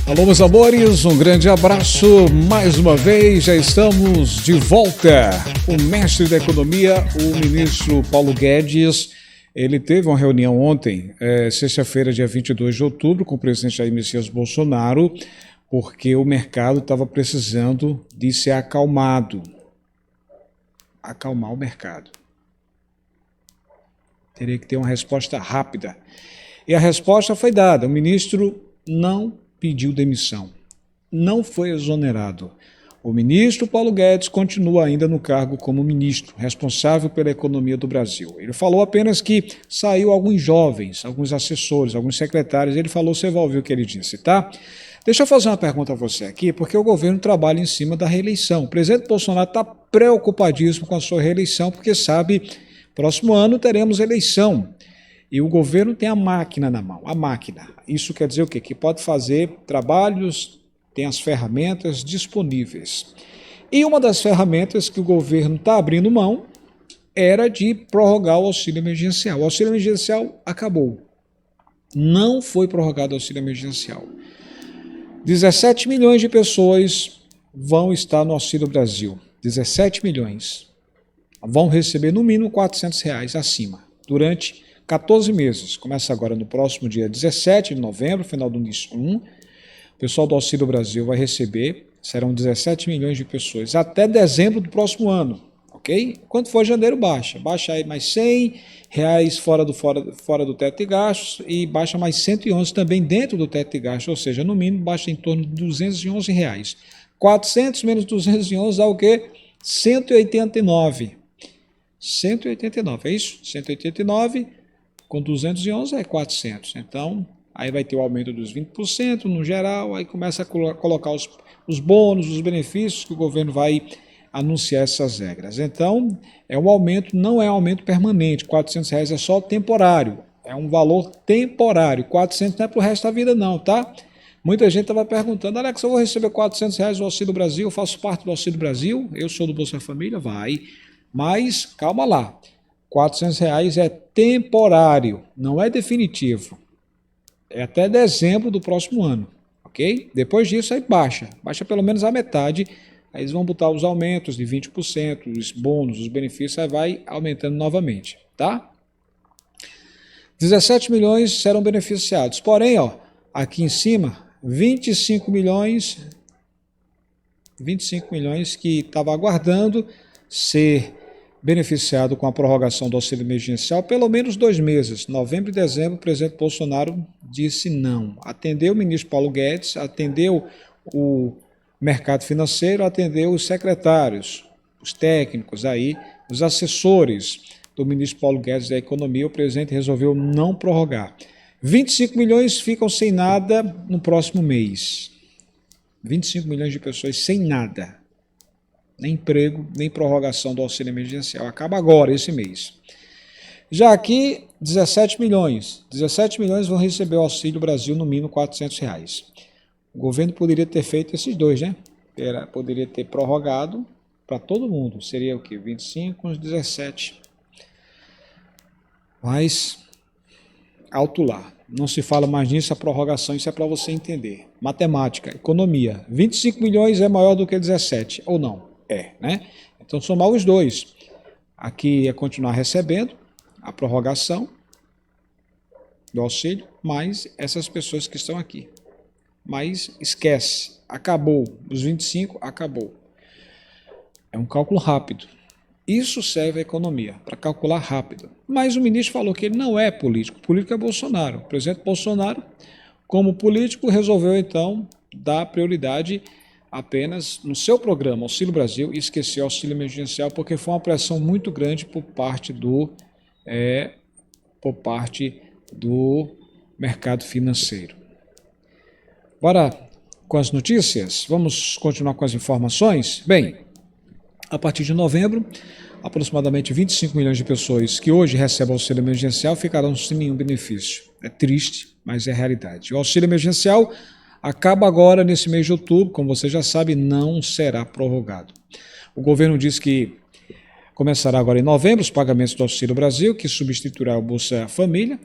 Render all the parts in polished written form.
Alô, meus amores, um grande abraço. Mais uma vez, já estamos de volta. O mestre da economia, o ministro Paulo Guedes, ele teve uma reunião ontem, sexta-feira, dia 22 de outubro, com o presidente Jair Messias Bolsonaro, porque o mercado estava precisando de ser acalmado. Acalmar o mercado. Teria que ter uma resposta rápida. E a resposta foi dada. O ministro não pediu demissão, não foi exonerado. O ministro Paulo Guedes continua ainda no cargo como ministro, responsável pela economia do Brasil. Ele falou apenas que saiu alguns jovens, alguns assessores, alguns secretários. Ele falou, você vai ouvir o que ele disse, tá? Deixa eu fazer uma pergunta a você aqui, porque o governo trabalha em cima da reeleição. O presidente Bolsonaro está preocupadíssimo com a sua reeleição, porque sabe, próximo ano teremos eleição. E o governo tem a máquina na mão, a máquina. Isso quer dizer o quê? Que pode fazer trabalhos, tem as ferramentas disponíveis. E uma das ferramentas que o governo está abrindo mão era de prorrogar o auxílio emergencial. O auxílio emergencial acabou. Não foi prorrogado o auxílio emergencial. 17 milhões de pessoas vão estar no Auxílio Brasil. 17 milhões. Vão receber no mínimo R$400 acima, durante 14 meses, começa agora no próximo dia 17 de novembro, final do mês 1, o pessoal do Auxílio Brasil vai receber, serão 17 milhões de pessoas, até dezembro do próximo ano, ok? Quando for janeiro, baixa aí mais R$100 fora do teto de gastos e baixa mais 111 também dentro do teto de gastos, ou seja, no mínimo baixa em torno de R$211. 400 menos 211 dá o quê? 189. 189, é isso? 189 com 211 é 400. Então, aí vai ter o aumento dos 20% no geral, aí começa a colocar os bônus, os benefícios que o governo vai anunciar essas regras. Então, é um aumento, não é um aumento permanente, R$400 é só temporário, é um valor temporário, 400 não é para o resto da vida não, tá? Muita gente estava perguntando, Alex, eu vou receber R$400 do Auxílio Brasil, eu faço parte do Auxílio Brasil, eu sou do Bolsa Família, vai, mas calma lá. R$400 é temporário, não é definitivo. É até dezembro do próximo ano, ok? Depois disso aí baixa pelo menos a metade, aí eles vão botar os aumentos de 20%, os bônus, os benefícios, aí vai aumentando novamente, tá? 17 milhões serão beneficiados, porém, ó, aqui em cima, 25 milhões que estava aguardando ser beneficiado com a prorrogação do auxílio emergencial pelo menos 2 meses. Novembro e dezembro, o presidente Bolsonaro disse não. Atendeu o ministro Paulo Guedes, atendeu o mercado financeiro, atendeu os secretários, os técnicos aí, os assessores do ministro Paulo Guedes da Economia. O presidente resolveu não prorrogar. 25 milhões ficam sem nada no próximo mês. 25 milhões de pessoas sem nada. Nem emprego, nem prorrogação do auxílio emergencial. Acaba agora, esse mês. Já aqui, 17 milhões. 17 milhões vão receber o Auxílio Brasil no mínimo R$400. O governo poderia ter feito esses dois, né? Poderia ter prorrogado para todo mundo. Seria o quê? 25 com os 17. Mas, alto lá. Não se fala mais nisso, a prorrogação, isso é para você entender. Matemática, economia. 25 milhões é maior do que 17, ou não? É, né? Então, somar os dois. Aqui ia continuar recebendo a prorrogação do auxílio, mais essas pessoas que estão aqui. Mas esquece, acabou. Os 25, acabou. É um cálculo rápido. Isso serve à economia, para calcular rápido. Mas o ministro falou que ele não é político. O político é Bolsonaro. O presidente Bolsonaro, como político, resolveu, então, dar prioridade apenas no seu programa Auxílio Brasil e esqueceu o auxílio emergencial porque foi uma pressão muito grande por parte do mercado financeiro. Bora com as notícias? Vamos continuar com as informações? Bem, a partir de novembro, aproximadamente 25 milhões de pessoas que hoje recebem auxílio emergencial ficarão sem nenhum benefício. É triste, mas é realidade. O auxílio emergencial acaba agora nesse mês de outubro, como você já sabe, não será prorrogado. O governo diz que Começará agora em novembro os pagamentos do Auxílio Brasil, que substituirá o Bolsa Família,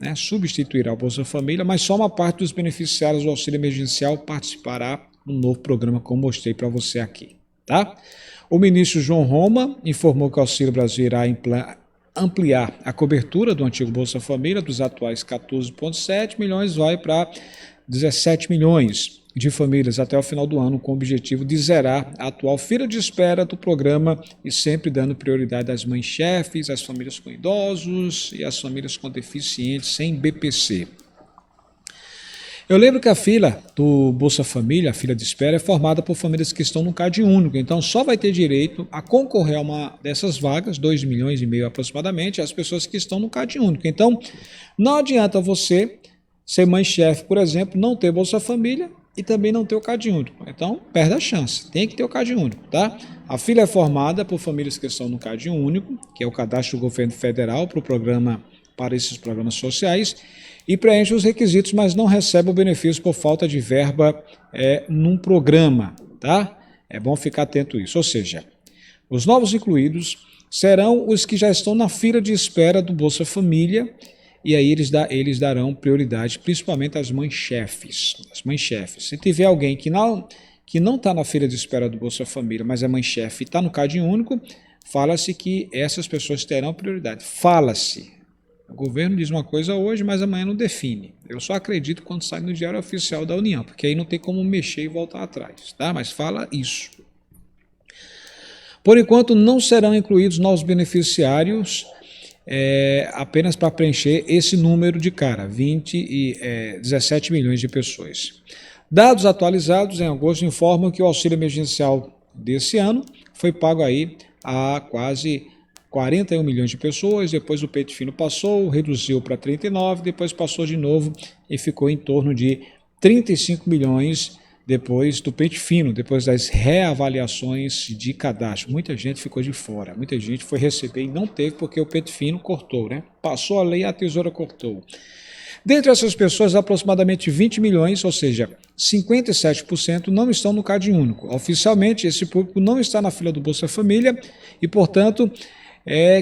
mas só uma parte dos beneficiários do auxílio emergencial participará do novo programa, como mostrei para você aqui, tá? O ministro João Roma informou que o Auxílio Brasil irá ampliar a cobertura do antigo Bolsa Família, dos atuais 14,7 milhões, vai para 17 milhões de famílias até o final do ano, com o objetivo de zerar a atual fila de espera do programa e sempre dando prioridade às mães-chefes, às famílias com idosos e às famílias com deficientes sem BPC. Eu lembro que a fila do Bolsa Família, a fila de espera, é formada por famílias que estão no CAD único, então só vai ter direito a concorrer a uma dessas vagas, 2,5 milhões aproximadamente, as pessoas que estão no CAD único. Então, não adianta você ser mãe-chefe, por exemplo, não ter Bolsa Família e também não ter o CAD único. Então, perde a chance, tem que ter o CAD único, tá? A fila é formada por famílias que estão no CAD único, que é o cadastro do governo federal para esses programas sociais, e preenche os requisitos, mas não recebe o benefício por falta de verba num programa, tá? É bom ficar atento a isso. Ou seja, os novos incluídos serão os que já estão na fila de espera do Bolsa Família, e aí eles darão prioridade, principalmente às mães-chefes. Se tiver alguém que não está na fila de espera do Bolsa Família, mas é mãe-chefe e está no CAD único, fala-se que essas pessoas terão prioridade. Fala-se. O governo diz uma coisa hoje, mas amanhã não define. Eu só acredito quando sai no Diário Oficial da União, porque aí não tem como mexer e voltar atrás, tá? Mas fala isso. Por enquanto, não serão incluídos novos beneficiários apenas para preencher esse número de cara, 17 milhões de pessoas. Dados atualizados em agosto informam que o auxílio emergencial desse ano foi pago aí a quase 41 milhões de pessoas, depois o pente fino passou, reduziu para 39, depois passou de novo e ficou em torno de 35 milhões depois do pente fino, depois das reavaliações de cadastro. Muita gente ficou de fora, muita gente foi receber e não teve porque o pente fino cortou, né? Passou a lei e a tesoura cortou. Dentre essas pessoas, aproximadamente 20 milhões, ou seja, 57% não estão no CAD único. Oficialmente, esse público não está na fila do Bolsa Família e, portanto,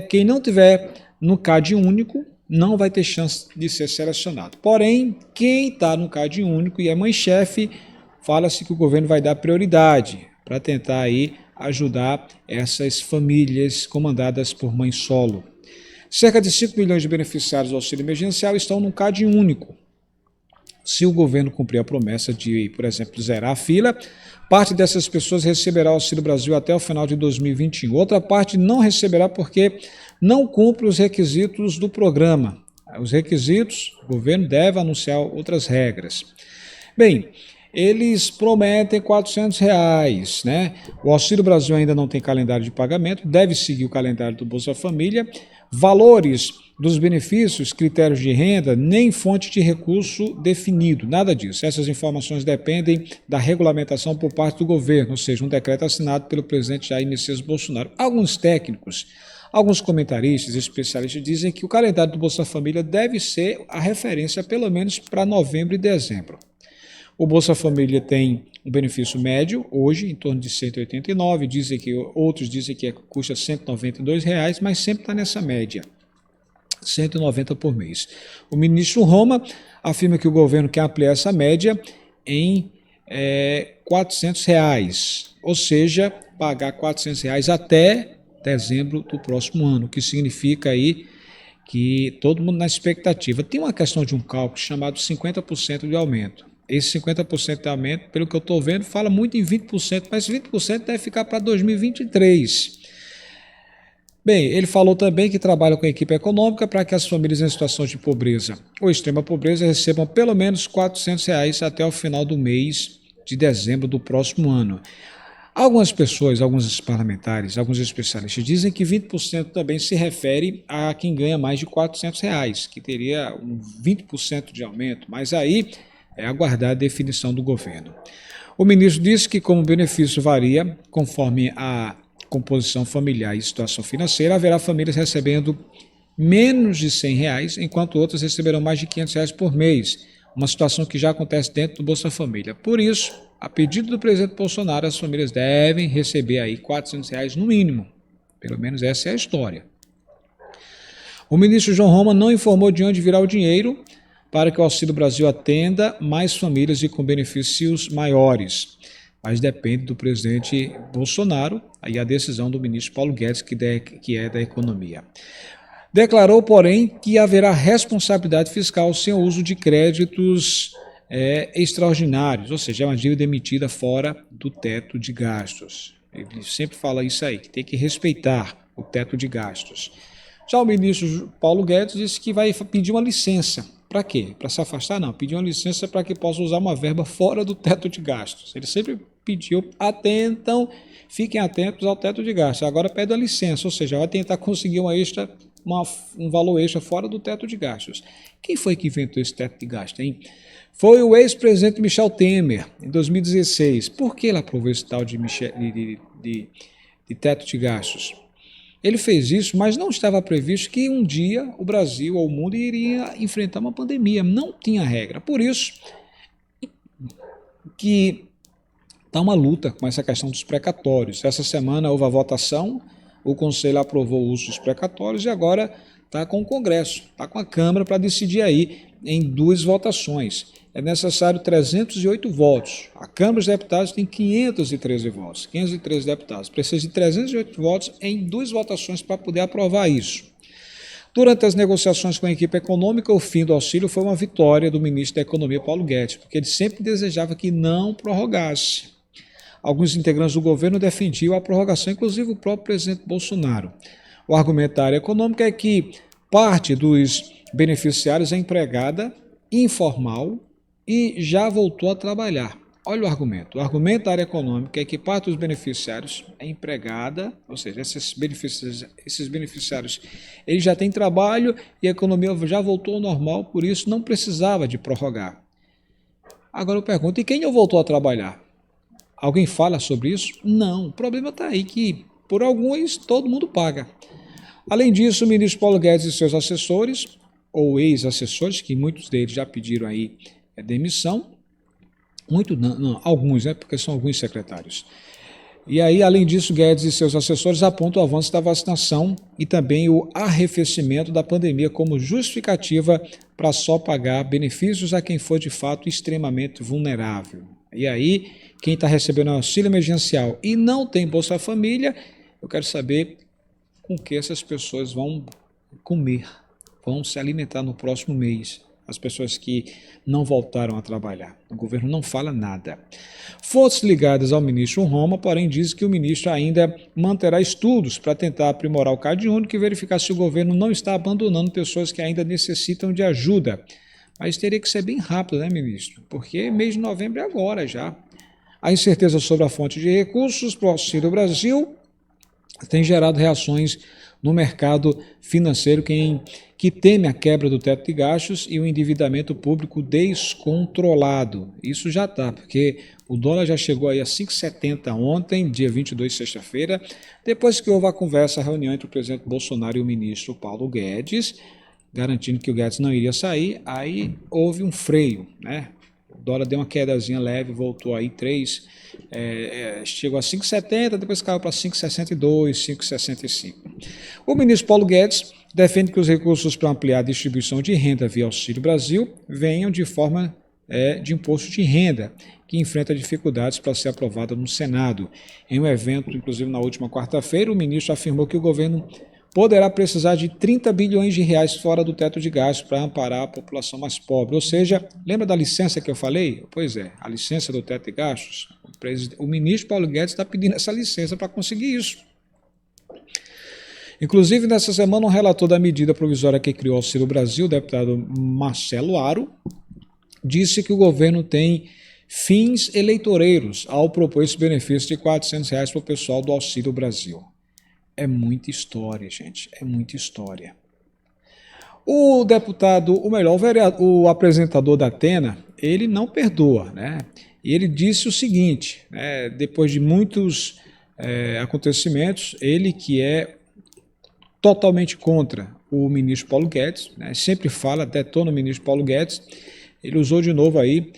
quem não tiver no CAD único não vai ter chance de ser selecionado. Porém, quem está no CAD único e é mãe-chefe, fala-se que o governo vai dar prioridade para tentar aí ajudar essas famílias comandadas por mãe solo. Cerca de 5 milhões de beneficiários do auxílio emergencial estão no CAD único. Se o governo cumprir a promessa de, por exemplo, zerar a fila, parte dessas pessoas receberá o Auxílio Brasil até o final de 2021. Outra parte não receberá porque não cumpre os requisitos do programa. Os requisitos, o governo deve anunciar outras regras. Bem, eles prometem R$400, né? O Auxílio Brasil ainda não tem calendário de pagamento, deve seguir o calendário do Bolsa Família. Valores dos benefícios, critérios de renda, nem fonte de recurso definido, nada disso. Essas informações dependem da regulamentação por parte do governo, ou seja, um decreto assinado pelo presidente Jair Messias Bolsonaro. Alguns técnicos, alguns comentaristas e especialistas dizem que o calendário do Bolsa Família deve ser a referência pelo menos para novembro e dezembro. O Bolsa Família tem um benefício médio, hoje, em torno de R$189, outros dizem que custa R$192, mas sempre está nessa média, R$190 por mês. O ministro Roma afirma que o governo quer ampliar essa média em R$400, ou seja, pagar R$400 até dezembro do próximo ano, o que significa aí que todo mundo na expectativa. Tem uma questão de um cálculo chamado 50% de aumento. Esse 50% de aumento, pelo que eu estou vendo, fala muito em 20%, mas 20% deve ficar para 2023. Bem, ele falou também que trabalha com a equipe econômica para que as famílias em situação de pobreza ou extrema pobreza recebam pelo menos R$400 até o final do mês de dezembro do próximo ano. Algumas pessoas, alguns parlamentares, alguns especialistas dizem que 20% também se refere a quem ganha mais de R$400, que teria um 20% de aumento, mas aí é aguardar a definição do governo. O ministro disse que, como o benefício varia conforme a composição familiar e situação financeira, haverá famílias recebendo menos de R$100, enquanto outras receberão mais de R$500 por mês, uma situação que já acontece dentro do Bolsa Família. Por isso, a pedido do presidente Bolsonaro, as famílias devem receber aí R$400 no mínimo. Pelo menos essa é a história. O ministro João Roma não informou de onde virá o dinheiro para que o Auxílio Brasil atenda mais famílias e com benefícios maiores. Mas depende do presidente Bolsonaro e a decisão do ministro Paulo Guedes, que é da Economia. Declarou, porém, que haverá responsabilidade fiscal sem o uso de créditos extraordinários, ou seja, é uma dívida emitida fora do teto de gastos. Ele sempre fala isso aí, que tem que respeitar o teto de gastos. Já o ministro Paulo Guedes disse que vai pedir uma licença. Para quê? Para se afastar? Não, pedir uma licença para que possa usar uma verba fora do teto de gastos. Ele sempre pediu, fiquem atentos ao teto de gastos. Agora pede a licença, ou seja, vai tentar conseguir um valor extra fora do teto de gastos. Quem foi que inventou esse teto de gastos, hein? Foi o ex-presidente Michel Temer, em 2016. Por que ele aprovou esse tal de teto de gastos? Ele fez isso, mas não estava previsto que um dia o Brasil ou o mundo iria enfrentar uma pandemia. Não tinha regra. Por isso que está uma luta com essa questão dos precatórios. Essa semana houve a votação, o Conselho aprovou o uso dos precatórios e agora está com o Congresso, está com a Câmara para decidir aí em 2 votações. É necessário 308 votos. A Câmara dos Deputados tem 513 votos, 513 deputados. Precisa de 308 votos em 2 votações para poder aprovar isso. Durante as negociações com a equipe econômica, o fim do auxílio foi uma vitória do ministro da Economia, Paulo Guedes, porque ele sempre desejava que não prorrogasse. Alguns integrantes do governo defendiam a prorrogação, inclusive o próprio presidente Bolsonaro. O argumento da área econômica é que parte dos beneficiários é empregada informal e já voltou a trabalhar. Olha o argumento. O argumento da área econômica é que parte dos beneficiários é empregada, ou seja, esses beneficiários eles já têm trabalho e a economia já voltou ao normal, por isso não precisava de prorrogar. Agora eu pergunto, e quem não voltou a trabalhar? Alguém fala sobre isso? Não. O problema está aí que, por alguns, todo mundo paga. Além disso, o ministro Paulo Guedes e seus assessores, ou ex-assessores, que muitos deles já pediram aí demissão, alguns, porque são alguns secretários. E aí, além disso, Guedes e seus assessores apontam o avanço da vacinação e também o arrefecimento da pandemia como justificativa para só pagar benefícios a quem for de fato extremamente vulnerável. E aí, quem está recebendo auxílio emergencial e não tem Bolsa Família, eu quero saber com que essas pessoas vão comer, vão se alimentar no próximo mês. As pessoas que não voltaram a trabalhar. O governo não fala nada. Fontes ligadas ao ministro Roma, porém, dizem que o ministro ainda manterá estudos para tentar aprimorar o Cade Único e verificar se o governo não está abandonando pessoas que ainda necessitam de ajuda. Mas teria que ser bem rápido, né, ministro? Porque mês de novembro é agora já. A incerteza sobre a fonte de recursos para o Auxílio Brasil tem gerado reações no mercado financeiro que teme a quebra do teto de gastos e o endividamento público descontrolado. Isso já está, porque o dólar já chegou aí a 5,70 ontem, dia 22, sexta-feira, depois que houve a reunião entre o presidente Bolsonaro e o ministro Paulo Guedes, garantindo que o Guedes não iria sair, aí houve um freio, né? O dólar deu uma quedazinha leve, voltou aí 3, chegou a 5,70, depois caiu para 5,62, 5,65. O ministro Paulo Guedes defende que os recursos para ampliar a distribuição de renda via Auxílio Brasil venham de forma de imposto de renda, que enfrenta dificuldades para ser aprovada no Senado. Em um evento, inclusive na última quarta-feira, o ministro afirmou que o governo poderá precisar de 30 bilhões de reais fora do teto de gastos para amparar a população mais pobre. Ou seja, lembra da licença que eu falei? Pois é, a licença do teto de gastos. O ministro Paulo Guedes está pedindo essa licença para conseguir isso. Inclusive, nessa semana, um relator da medida provisória que criou o Auxílio Brasil, o deputado Marcelo Aro, disse que o governo tem fins eleitoreiros ao propor esse benefício de R$ 400 para o pessoal do Auxílio Brasil. É muita história, gente, é muita história. O deputado, o apresentador da Atena, ele não perdoa, né? E ele disse o seguinte, né, depois de muitos acontecimentos, ele que é totalmente contra o ministro Paulo Guedes, né, sempre detona o ministro Paulo Guedes, ele usou de novo aí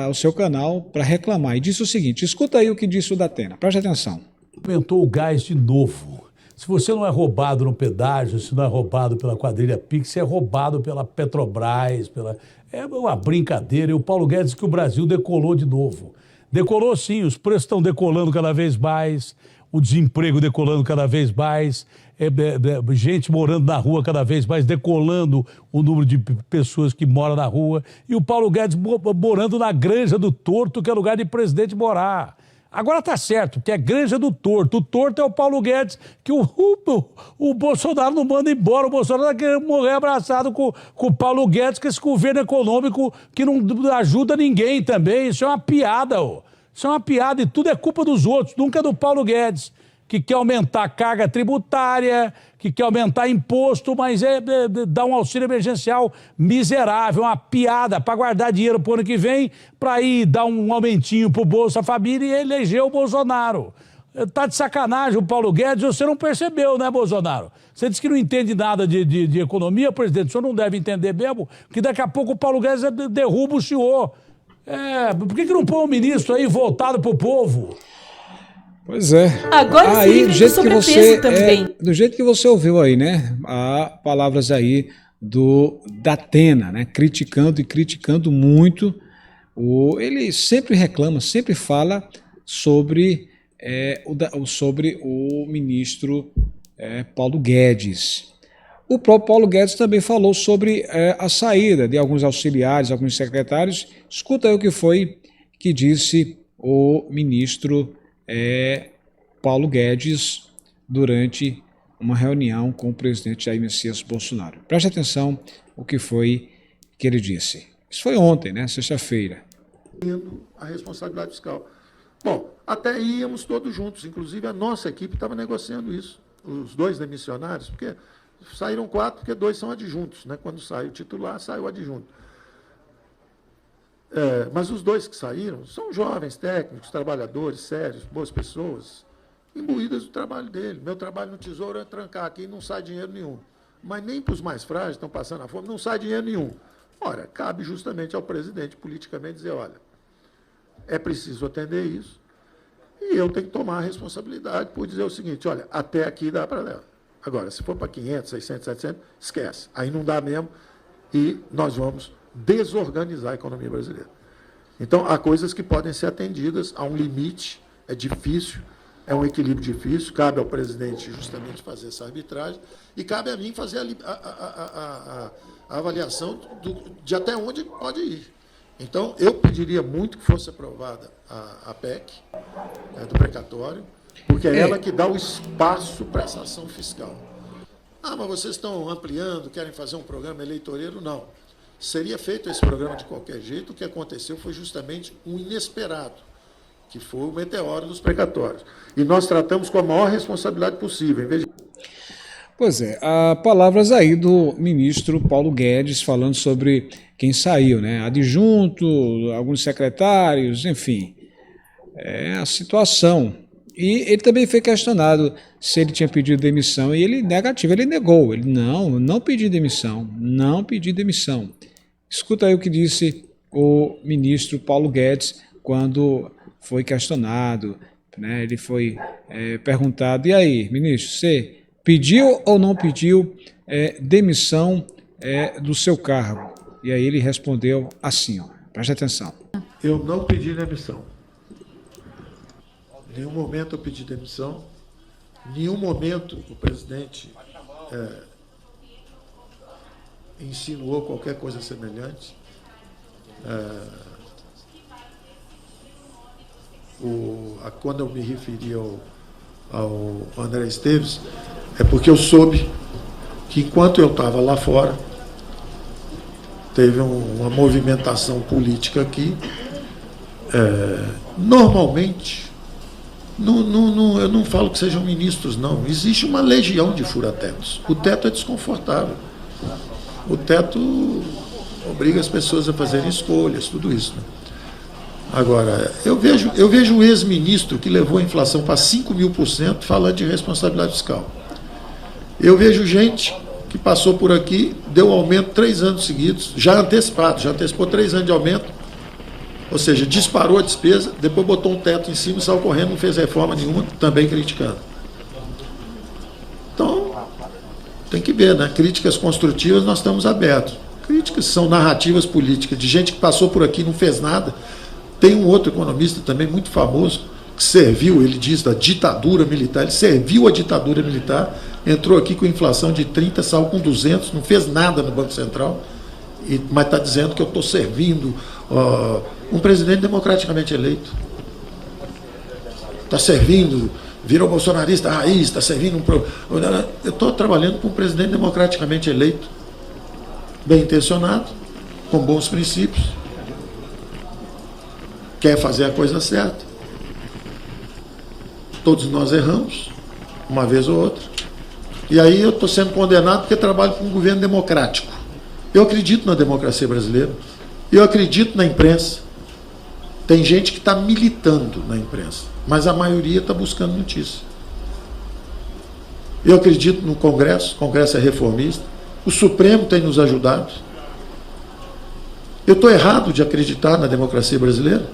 o seu canal para reclamar e disse o seguinte, escuta aí o que disse o da Atena, preste atenção. Aumentou o gás de novo. Se você não é roubado no pedágio, se não é roubado pela quadrilha Pix, você é roubado pela Petrobras, é uma brincadeira. E o Paulo Guedes diz que o Brasil decolou de novo. Decolou sim, os preços estão decolando cada vez mais, o desemprego decolando cada vez mais, gente morando na rua cada vez mais, decolando o número de pessoas que moram na rua, e o Paulo Guedes morando na Granja do Torto, que é lugar de presidente morar. Agora tá certo, que é Granja do Torto. O Torto é o Paulo Guedes, que o Bolsonaro não manda embora. O Bolsonaro tá querendo morrer abraçado com o Paulo Guedes, com esse governo econômico que não ajuda ninguém também. Isso é uma piada, ó. Isso é uma piada e tudo é culpa dos outros, nunca é do Paulo Guedes, que quer aumentar a carga tributária, que quer aumentar imposto, mas dá um auxílio emergencial miserável, uma piada para guardar dinheiro para o ano que vem, para ir dar um aumentinho para o Bolsa Família e eleger o Bolsonaro. Tá de sacanagem o Paulo Guedes, você não percebeu, né, Bolsonaro? Você disse que não entende nada de economia, presidente, o senhor não deve entender mesmo, que daqui a pouco o Paulo Guedes derruba o senhor. Por que não põe um ministro aí voltado para o povo? Pois é. Agora aí, sim, do jeito que você também. do jeito que você ouviu aí, né? Há palavras aí da Atena, né? Criticando muito. Ele sempre reclama, sempre fala sobre o ministro Paulo Guedes. O próprio Paulo Guedes também falou sobre a saída de alguns auxiliares, alguns secretários. Escuta aí o que foi que disse o ministro Paulo Guedes durante uma reunião com o presidente Jair Messias Bolsonaro. Preste atenção o que foi que ele disse. Isso foi ontem, né, sexta-feira. A responsabilidade fiscal. Bom, até íamos todos juntos, inclusive a nossa equipe estava negociando isso, os dois demissionários, porque saíram 4, porque 2 são adjuntos, né? Quando sai o titular, sai o adjunto. Mas os 2 que saíram são jovens, técnicos, trabalhadores, sérios, boas pessoas, imbuídas do trabalho dele. Meu trabalho no Tesouro é trancar aqui e não sai dinheiro nenhum. Mas nem para os mais frágeis, estão passando a fome, não sai dinheiro nenhum. Ora, cabe justamente ao presidente, politicamente, dizer, olha, é preciso atender isso, e eu tenho que tomar a responsabilidade por dizer o seguinte, olha, até aqui dá para levar. Agora, se for para 500, 600, 700, esquece. Aí não dá mesmo e nós vamos desorganizar a economia brasileira. Então, há coisas que podem ser atendidas, há um limite, é difícil, é um equilíbrio difícil, cabe ao presidente justamente fazer essa arbitragem e cabe a mim fazer a avaliação de até onde pode ir. Então, eu pediria muito que fosse aprovada a PEC do precatório, porque é ela que dá o espaço para essa ação fiscal. Ah, mas vocês estão ampliando, querem fazer um programa eleitoreiro? Não. Seria feito esse programa de qualquer jeito, o que aconteceu foi justamente um inesperado, que foi o meteoro dos precatórios. E nós tratamos com a maior responsabilidade possível. Em vez de... Pois é, há palavras aí do ministro Paulo Guedes falando sobre quem saiu, né? Adjunto, alguns secretários, enfim. É a situação. E ele também foi questionado se ele tinha pedido demissão e ele negou. Ele não pedi demissão, não pedi demissão. Escuta aí o que disse o ministro Paulo Guedes quando foi questionado, né? Ele foi perguntado, e aí, ministro, você pediu ou não pediu demissão do seu cargo? E aí ele respondeu assim, ó, preste atenção. Eu não pedi demissão. Em nenhum momento eu pedi demissão. Em nenhum momento o presidente insinuou qualquer coisa semelhante. Quando eu me referi ao André Esteves, é porque eu soube que enquanto eu estava lá fora, teve uma movimentação política aqui. Normalmente, eu não falo que sejam ministros, não. Existe uma legião de fura-tetos. O teto é desconfortável. O teto obriga as pessoas a fazerem escolhas, tudo isso, né? Agora, eu vejo um ex-ministro que levou a inflação para 5.000% falando de responsabilidade fiscal. Eu vejo gente que passou por aqui, deu aumento 3 anos seguidos, já antecipou 3 anos de aumento, ou seja, disparou a despesa, depois botou um teto em cima e saiu correndo, não fez reforma nenhuma, também criticando. tem que ver, né? Críticas construtivas nós estamos abertos. Críticas são narrativas políticas, de gente que passou por aqui e não fez nada. Tem um outro economista também muito famoso, que serviu, ele diz, da ditadura militar, ele serviu a ditadura militar, entrou aqui com inflação de 30, saiu com 200, não fez nada no Banco Central, mas está dizendo que eu estou servindo um presidente democraticamente eleito. Está servindo, virou bolsonarista raiz, está servindo eu estou trabalhando com um presidente democraticamente eleito, bem intencionado, com bons princípios, quer fazer a coisa certa. Todos nós erramos, uma vez ou outra. E aí eu estou sendo condenado porque trabalho com um governo democrático. Eu acredito na democracia brasileira. Eu acredito na imprensa. Tem gente que está militando na imprensa, mas a maioria está buscando notícia. Eu acredito no Congresso. O Congresso é reformista. O Supremo tem nos ajudado. Eu estou errado de acreditar na democracia brasileira?